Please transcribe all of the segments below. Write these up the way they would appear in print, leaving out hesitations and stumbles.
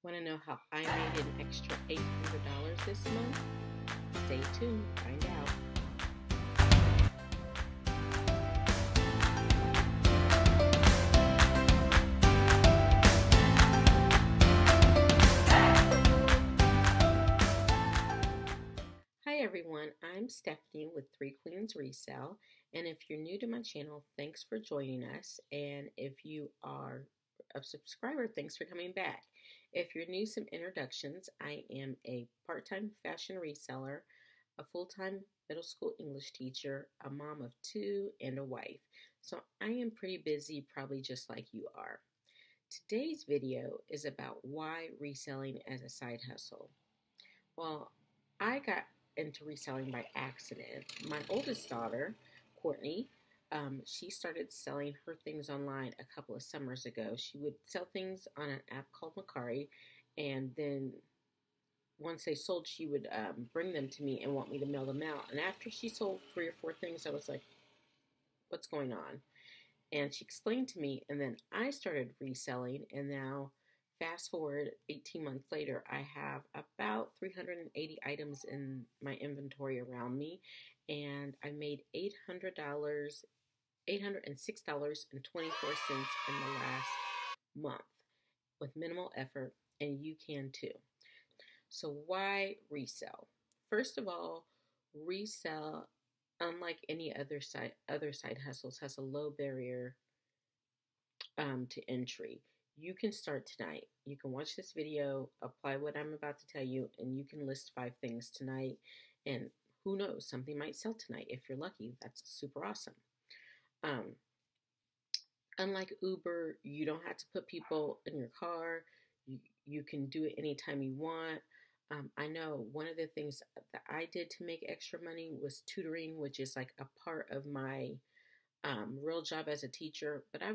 Want to know how I made an extra $800 this month? Stay tuned, find out. Hi everyone, I'm Stephanie with Three Queens Resale, and if you're new to my channel, thanks for joining us, and if you are a subscriber, thanks for coming back. If you're new, some introductions. I am a part-time fashion reseller, a full-time middle school English teacher, a mom of two, and a wife. So I am pretty busy, probably just like you are. Today's video is about why reselling as a side hustle. Well, I got into reselling by accident. My oldest daughter, Courtney, she started selling her things online a couple of summers ago. She would sell things on an app called Mecari, and then once they sold, she would bring them to me and want me to mail them out. And after she sold 3 or 4 things, I was like, what's going on? And she explained to me, and then I started reselling, and now fast forward 18 months later, I have about 380 items in my inventory around me, and I made $806.24 in the last month with minimal effort, and you can too. So why resell? First of all, resell, unlike any other side hustles, has a low barrier to entry. You can start tonight. You can watch this video, apply what I'm about to tell you, and you can list 5 things tonight. And who knows, something might sell tonight. If you're lucky, that's super awesome. Unlike Uber, you don't have to put people in your car. You can do it anytime you want. I know one of the things that I did to make extra money was tutoring, which is like a part of my real job as a teacher, but it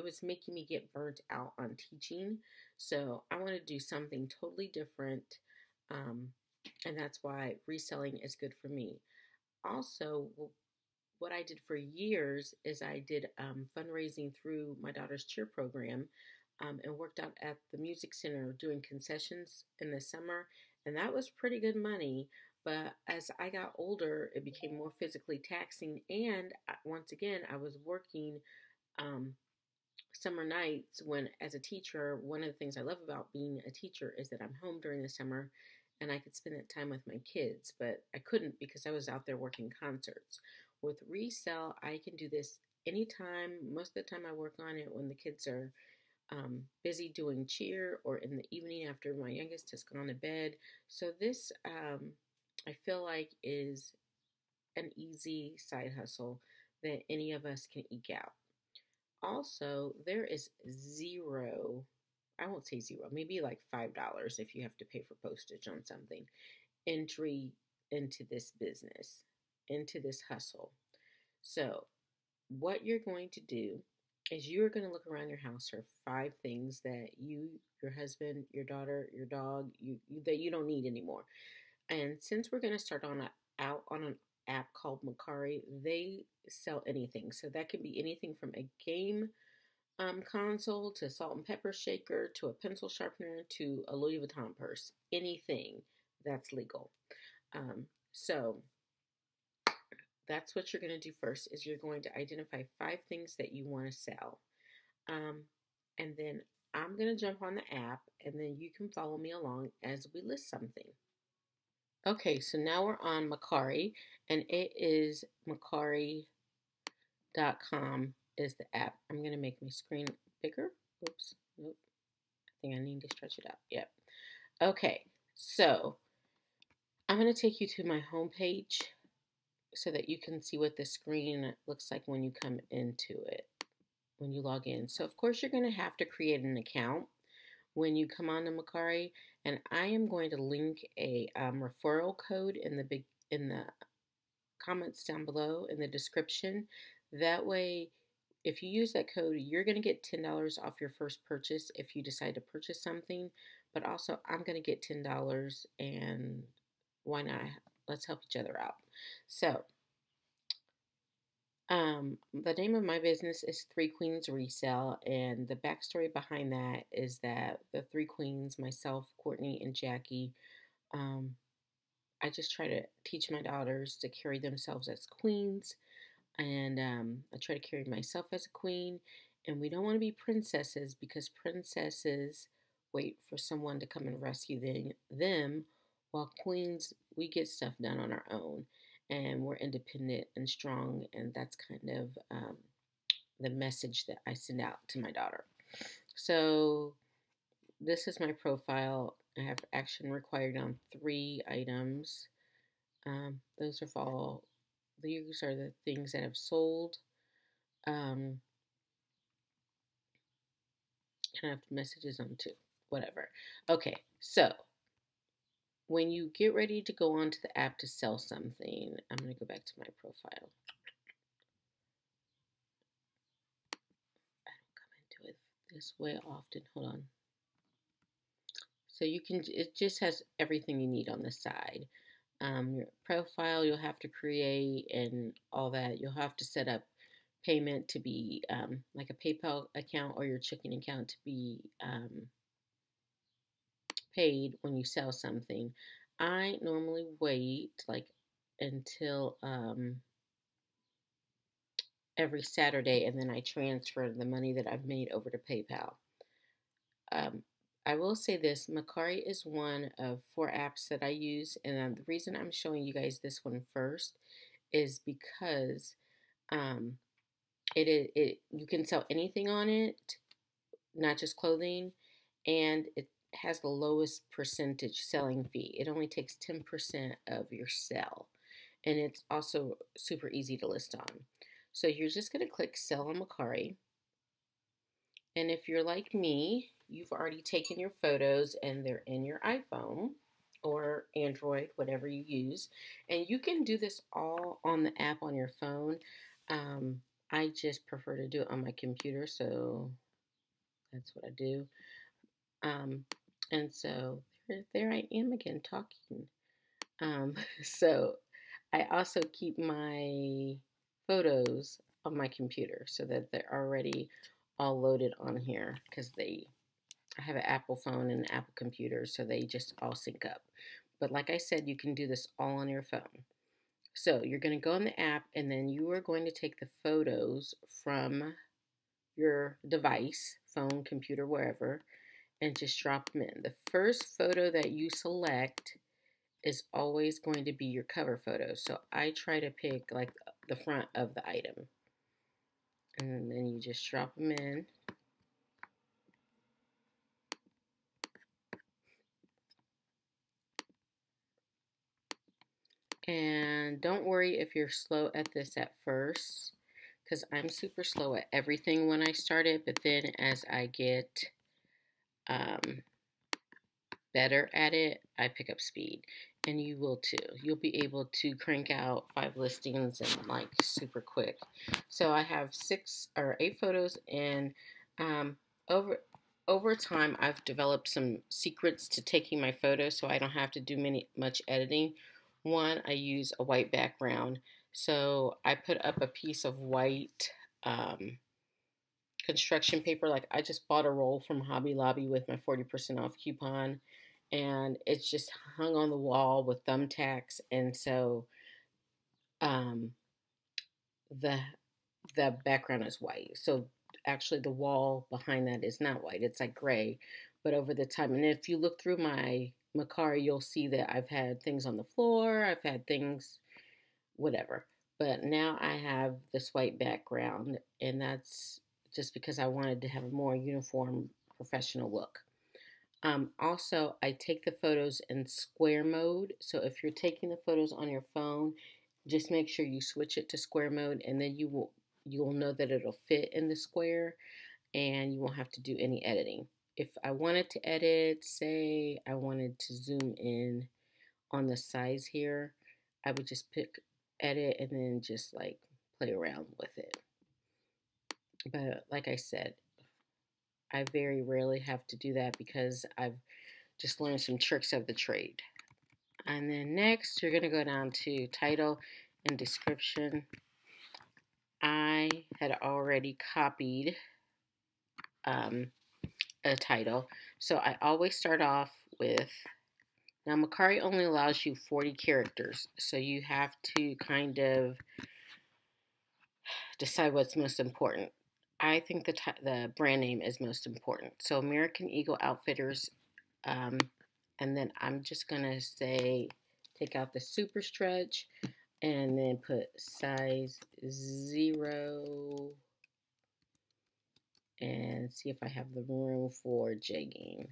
was making me get burnt out on teaching. So I want to do something totally different. And that's why reselling is good for me. Also, what I did for years is I did fundraising through my daughter's cheer program, and worked out at the music center doing concessions in the summer. And that was pretty good money. But as I got older, it became more physically taxing. And once again, I was working summer nights when, as a teacher, one of the things I love about being a teacher is that I'm home during the summer and I could spend that time with my kids. But I couldn't because I was out there working concerts. With resell, I can do this anytime. Most of the time I work on it when the kids are busy doing cheer or in the evening after my youngest has gone to bed. So this, I feel like, is an easy side hustle that any of us can eke out. Also, there is zero, I won't say zero, maybe like $5 if you have to pay for postage on something, entry into this business, into this hustle. So what you're going to do is you're going to look around your house for 5 things that you, your husband, your daughter, your dog, that you don't need anymore. And since we're going to start out on an app called Mecari, they sell anything. So that could be anything from a game console to salt and pepper shaker to a pencil sharpener to a Louis Vuitton purse. Anything that's legal. So that's what you're going to do first, is you're going to identify 5 things that you want to sell. And then I'm going to jump on the app, and then you can follow me along as we list something. Okay, so now we're on Mecari, and it is Mecari.com is the app. I'm going to make my screen bigger. Oops, nope. I think I need to stretch it out. Yep. Okay, so I'm going to take you to my home page so that you can see what the screen looks like when you come into it, when you log in. So of course you're going to have to create an account when you come on to Mecari, and I am going to link a referral code in the comments down below in the description. That way, if you use that code, you're going to get $10 off your first purchase if you decide to purchase something, but also I'm going to get $10, and why not? Let's help each other out. So The name of my business is Three Queens Resale, and the backstory behind that is that the three queens, myself, Courtney, and Jackie, um, I just try to teach my daughters to carry themselves as queens, and I try to carry myself as a queen. And we don't want to be princesses because princesses wait for someone to come and rescue them, while queens, we get stuff done on our own, and we're independent and strong, and that's kind of the message that I send out to my daughter. So this is my profile. I have action required on 3 items. Those are all, these are the things that have sold. Um, and I have messages on 2, whatever. Okay, so when you get ready to go onto the app to sell something, I'm going to go back to my profile. I don't come into it this way often. Hold on. So you can, it just has everything you need on the side. Your profile you'll have to create and all that. You'll have to set up payment to be like a PayPal account or your checking account to be paid when you sell something. I normally wait like until every Saturday, and then I transfer the money that I've made over to PayPal. Um, I will say this, Mecari is one of 4 apps that I use, and the reason I'm showing you guys this one first is because um, it you can sell anything on it, not just clothing, and it has the lowest percentage selling fee. It only takes 10% of your sell, and it's also super easy to list on. So you're just going to click sell on Mecari, and if you're like me, you've already taken your photos and they're in your iPhone or Android, whatever you use. And you can do this all on the app on your phone. I just prefer to do it on my computer, so that's what I do. Um, and so there I am again talking. So I also keep my photos on my computer so that they're already all loaded on here because I have an Apple phone and an Apple computer, so they just all sync up. But like I said, you can do this all on your phone. So you're going to go on the app, and then you are going to take the photos from your device, phone, computer, wherever, and just drop them in. The first photo that you select is always going to be your cover photo. So I try to pick like the front of the item. And then you just drop them in. And don't worry if you're slow at this at first, because I'm super slow at everything when I started, but then as I get better at it, I pick up speed. And you will too. You'll be able to crank out 5 listings and like super quick. So I have 6 or 8 photos, and over time I've developed some secrets to taking my photos so I don't have to do much editing. One, I use a white background. So I put up a piece of white construction paper. Like I just bought a roll from Hobby Lobby with my 40% off coupon, and it's just hung on the wall with thumbtacks. And so um, the the background is white. So actually the wall behind that is not white. It's like gray. But over the time, and if you look through my Mecari, you'll see that I've had things on the floor. I've had things, whatever. But now I have this white background, and that's just because I wanted to have a more uniform professional look. Also, I take the photos in square mode. So if you're taking the photos on your phone, just make sure you switch it to square mode, and then you'll know that it'll fit in the square, and you won't have to do any editing. If I wanted to edit, say I wanted to zoom in on the size here, I would just pick edit and then just like play around with it. But like I said, I very rarely have to do that because I've just learned some tricks of the trade. And then next, you're going to go down to title and description. I had already copied a title. So I always start off with, now Mecari only allows you 40 characters. So you have to kind of decide what's most important. I think the brand name is most important. So American Eagle Outfitters, and then I'm just gonna say take out the super stretch, and then put size 0, and see if I have the room for jegging.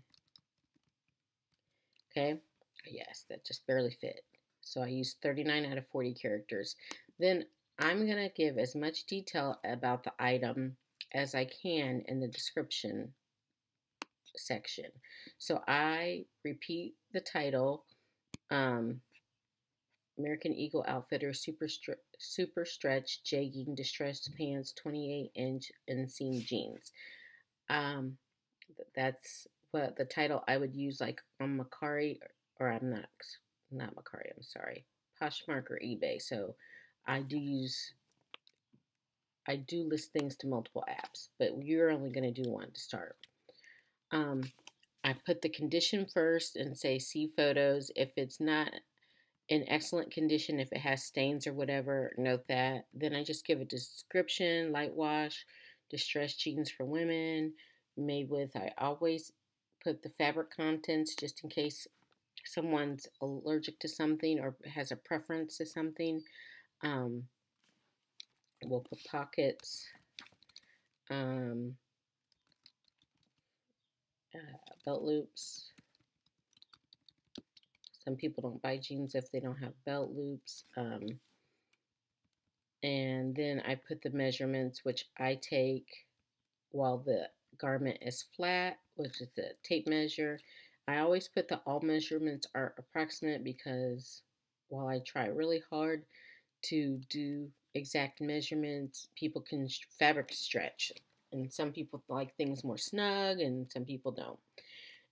Okay, yes, that just barely fit. So I used 39 out of 40 characters. Then I'm going to give as much detail about the item as I can in the description section. So I repeat the title, American Eagle Outfitter Super Stretch Jegging Distressed Pants 28-inch inseam jeans. That's what the title I would use like on Mecari, or I'm not Mecari, I'm sorry, Poshmark or eBay. So I do list things to multiple apps, but you're only going to do one to start. I put the condition first and say see photos. If it's not in excellent condition, if it has stains or whatever, note that. Then I just give a description: light wash, distressed jeans for women, made with, I always put the fabric contents just in case someone's allergic to something or has a preference to something. We'll put pockets, belt loops. Some people don't buy jeans if they don't have belt loops. And then I put the measurements, which I take while the garment is flat, which is the tape measure. I always put the all measurements are approximate because while I try really hard to do exact measurements, people can fabric stretch. And some people like things more snug and some people don't.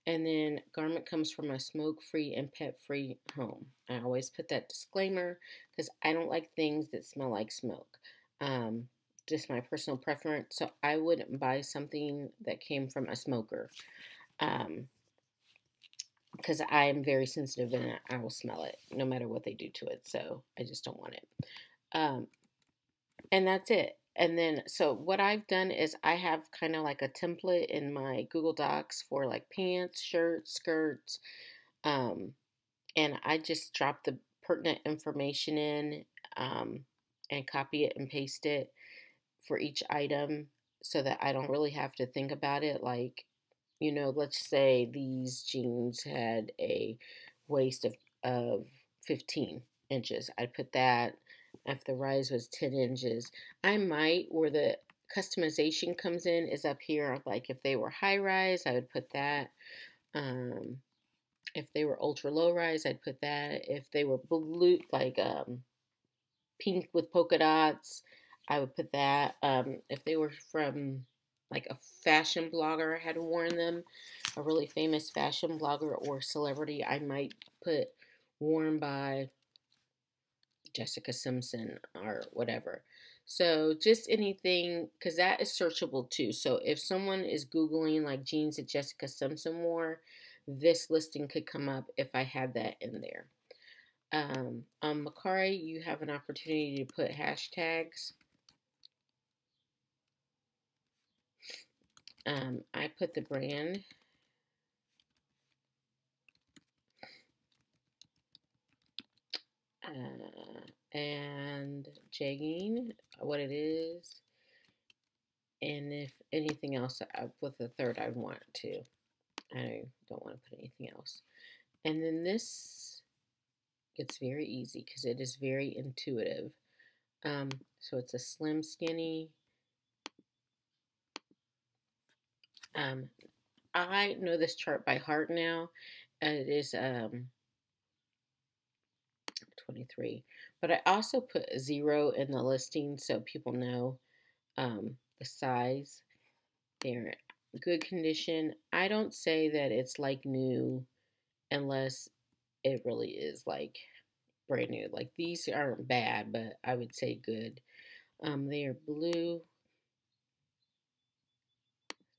And then garment comes from a smoke-free and pet-free home. I always put that disclaimer because I don't like things that smell like smoke. Just my personal preference. So I wouldn't buy something that came from a smoker because I am very sensitive and I will smell it no matter what they do to it. So I just don't want it. And that's it. And then, so what I've done is I have kind of like a template in my Google Docs for like pants, shirts, skirts, and I just drop the pertinent information in and copy it and paste it for each item so that I don't really have to think about it. Like, let's say these jeans had a waist of 15 inches. I'd put that. If the rise was 10 inches, I might, where the customization comes in is up here. Like if they were high rise, I would put that. If they were ultra low rise, I'd put that. If they were blue, like pink with polka dots, I would put that. If they were from like a fashion blogger had worn them, a really famous fashion blogger or celebrity, I might put worn by Jessica Simpson or whatever. So just anything, because that is searchable too. So if someone is Googling like jeans that Jessica Simpson wore, this listing could come up if I had that in there. On Mecari, you have an opportunity to put hashtags. I put the brand. And jegging, what it is, and if anything else with the third I want to. I don't want to put anything else. And then this gets very easy because it is very intuitive. So it's a slim, skinny. I know this chart by heart now. It is 23. But I also put 0 in the listing so people know the size. They're good condition. I don't say that it's like new unless it really is like brand new. Like these aren't bad, but I would say good. They are blue.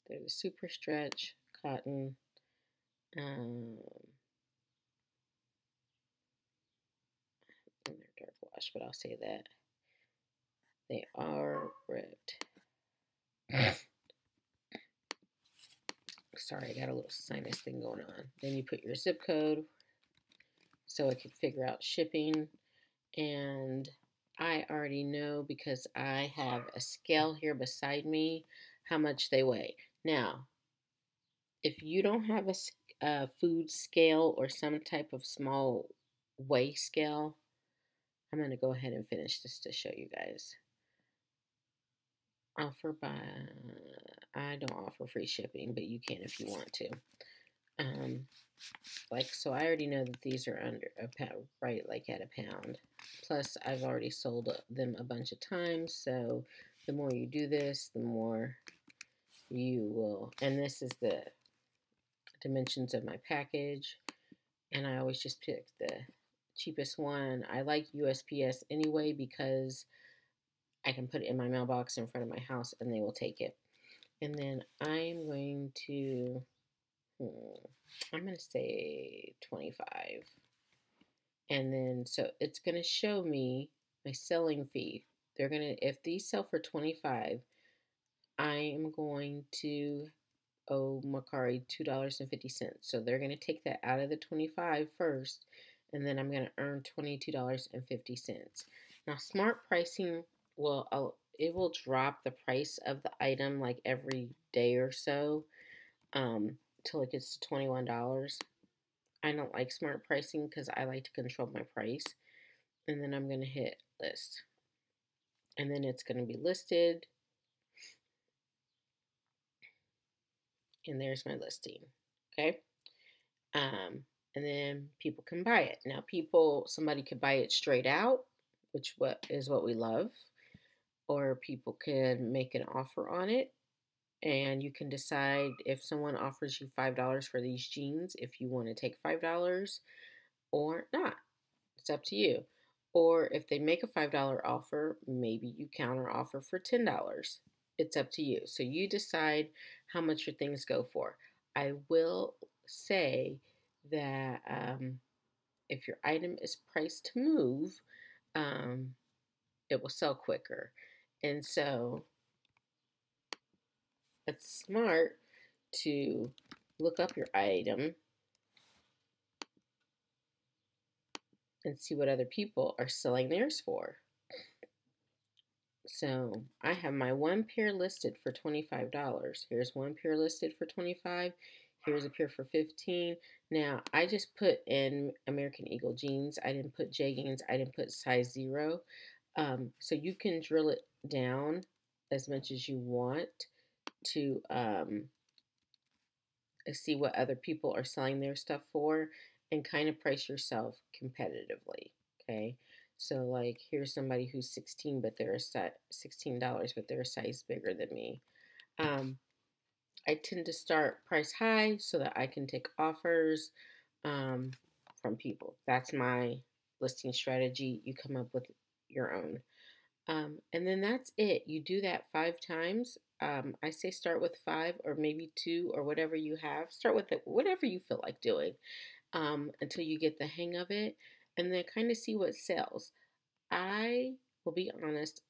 They're the super stretch cotton. And they're dark wash, but I'll say that. They are ripped. Sorry, I got a little sinus thing going on. Then you put your zip code so it can figure out shipping. And I already know because I have a scale here beside me how much they weigh. Now, if you don't have a food scale or some type of small weigh scale, I'm going to go ahead and finish this to show you guys. I don't offer free shipping, but you can if you want to. So I already know that these are under a pound, right, like at a pound. Plus, I've already sold them a bunch of times, so the more you do this, the more you will. And this is the dimensions of my package, and I always just pick the cheapest one. I like USPS anyway because I can put it in my mailbox in front of my house and they will take it. And then I'm going to say 25. And then, so it's going to show me my selling fee. They're going to, if these sell for 25, I am going to owe Mecari $2.50. So they're going to take that out of the 25 first, and then I'm going to earn $22.50. Now, smart pricing it will drop the price of the item like every day or so till it gets to $21. I don't like smart pricing because I like to control my price. And then I'm going to hit list. And then it's going to be listed. And there's my listing. Okay. And then people can buy it. Now somebody could buy it straight out, which is what we love. Or people can make an offer on it. And you can decide if someone offers you $5 for these jeans, if you want to take $5 or not. It's up to you. Or if they make a $5 offer, maybe you counter offer for $10. It's up to you. So you decide how much your things go for. I will say that if your item is priced to move, it will sell quicker. And so it's smart to look up your item and see what other people are selling theirs for. So I have my one pair listed for $25. Here's one pair listed for $25. Here's a pair for $15. Now I just put in American Eagle jeans. I didn't put jeggings. I didn't put size 0. So you can drill it down as much as you want to see what other people are selling their stuff for and kind of price yourself competitively. Okay. So like here's somebody who's 16, but they're $16, but they're a size bigger than me. I tend to start price high so that I can take offers from people. That's my listing strategy. You come up with your own. And then that's it. You do that 5 times. I say start with 5 or maybe 2 or whatever you have. Start with whatever you feel like doing until you get the hang of it, and then kind of see what sells. I will be honest,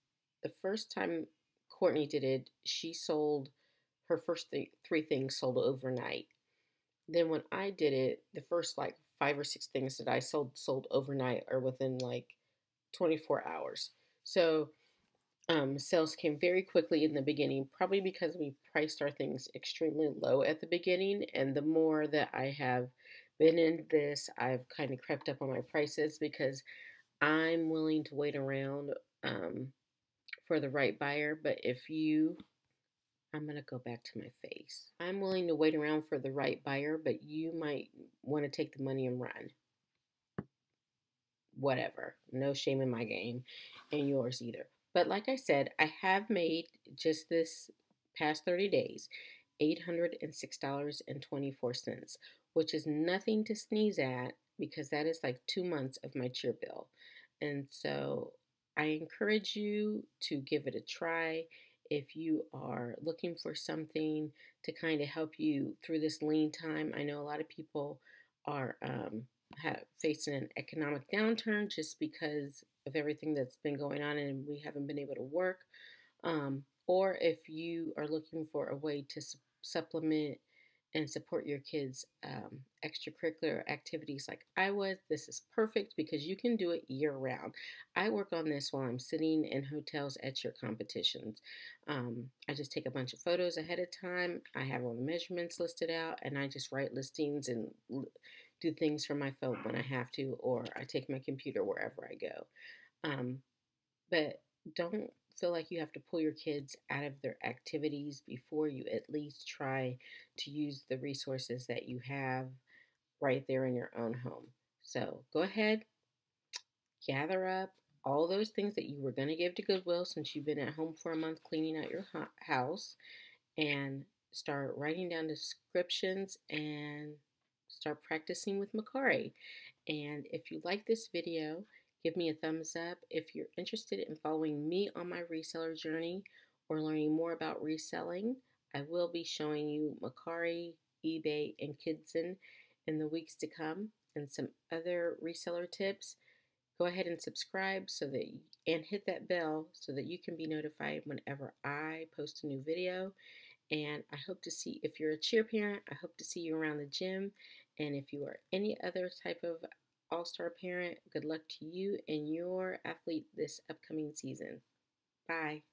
the first time Courtney did it, she sold her first 3 things sold overnight. Then when I did it, the first like 5 or 6 things that I sold overnight or within like 24 hours. So sales came very quickly in the beginning, probably because we priced our things extremely low at the beginning. And the more that I have been in this, I've kind of crept up on my prices because I'm willing to wait around for the right buyer. But I'm going to go back to my face. I'm willing to wait around for the right buyer, but you might want to take the money and run. Whatever. No shame in my game and yours either. But like I said, I have made just this past 30 days $806.24, which is nothing to sneeze at because that is like 2 months of my cheer bill. And so I encourage you to give it a try if you are looking for something to kind of help you through this lean time. I know a lot of people are facing an economic downturn just because of everything that's been going on and we haven't been able to work. Or if you are looking for a way to supplement and support your kids' extracurricular activities like I was, this is perfect because you can do it year round. I work on this while I'm sitting in hotels at your competitions. I just take a bunch of photos ahead of time. I have all the measurements listed out, and I just write listings and do things from my phone when I have to, or I take my computer wherever I go. Um, but don't feel like you have to pull your kids out of their activities before you at least try to use the resources that you have right there in your own home. So go ahead, gather up all those things that you were going to give to Goodwill since you've been at home for a month cleaning out your house, and start writing down descriptions and start practicing with Mecari. And if you like this video, give me a thumbs up. If you're interested in following me on my reseller journey or learning more about reselling, I will be showing you Mercari, eBay, and Kidson in the weeks to come, and some other reseller tips. Go ahead and subscribe and hit that bell so that you can be notified whenever I post a new video. And I hope to see, if you're a cheer parent, I hope to see you around the gym. And if you are any other type of all-star parent, good luck to you and your athlete this upcoming season. Bye.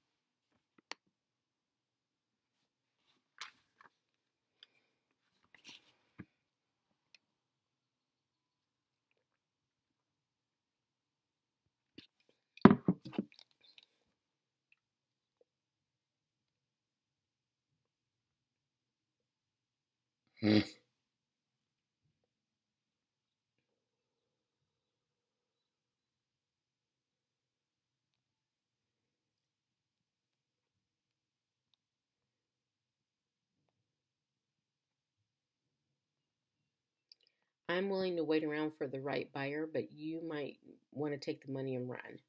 I'm willing to wait around for the right buyer, but you might want to take the money and run.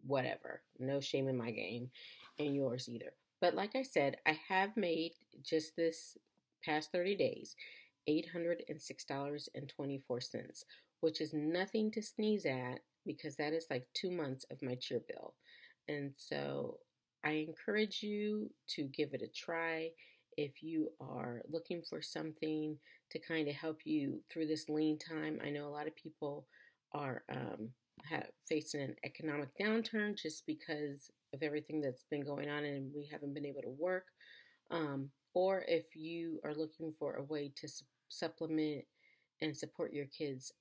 Whatever. No shame in my game, and yours either. But like I said, I have made just this past 30 days $806.24, which is nothing to sneeze at because that is like 2 months of my cheer bill. And so I encourage you to give it a try if you are looking for something to kind of help you through this lean time. I know a lot of people are facing an economic downturn just because of everything that's been going on and we haven't been able to work. Or if you are looking for a way to supplement and support your kids'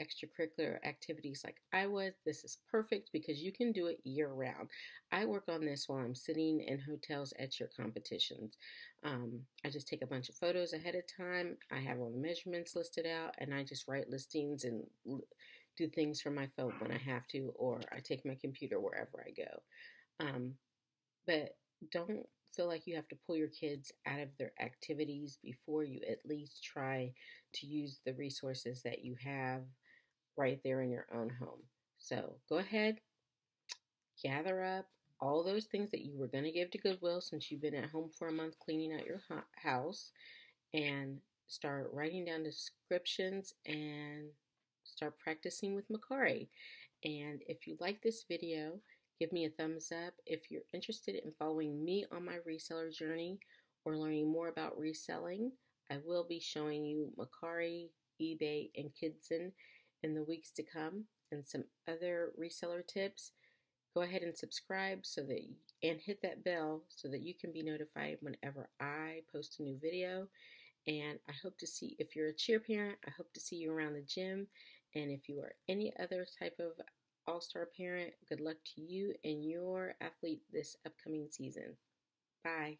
extracurricular activities like I was, this is perfect because you can do it year round. I work on this while I'm sitting in hotels at your competitions. I just take a bunch of photos ahead of time. I have all the measurements listed out, and I just write listings and do things from my phone when I have to, or I take my computer wherever I go. But don't feel like you have to pull your kids out of their activities before you at least try to use the resources that you have right there in your own home. So go ahead, gather up all those things that you were going to give to Goodwill since you've been at home for a month cleaning out your house, and start writing down descriptions and start practicing with Mecari. And if you like this video, give me a thumbs up. If you're interested in following me on my reseller journey or learning more about reselling, I will be showing you Mercari, eBay, and Kidson in the weeks to come, and some other reseller tips. Go ahead and subscribe and hit that bell so that you can be notified whenever I post a new video. And I hope to see, if you're a cheer parent, I hope to see you around the gym. And if you are any other type of all-star parent, good luck to you and your athlete this upcoming season. Bye.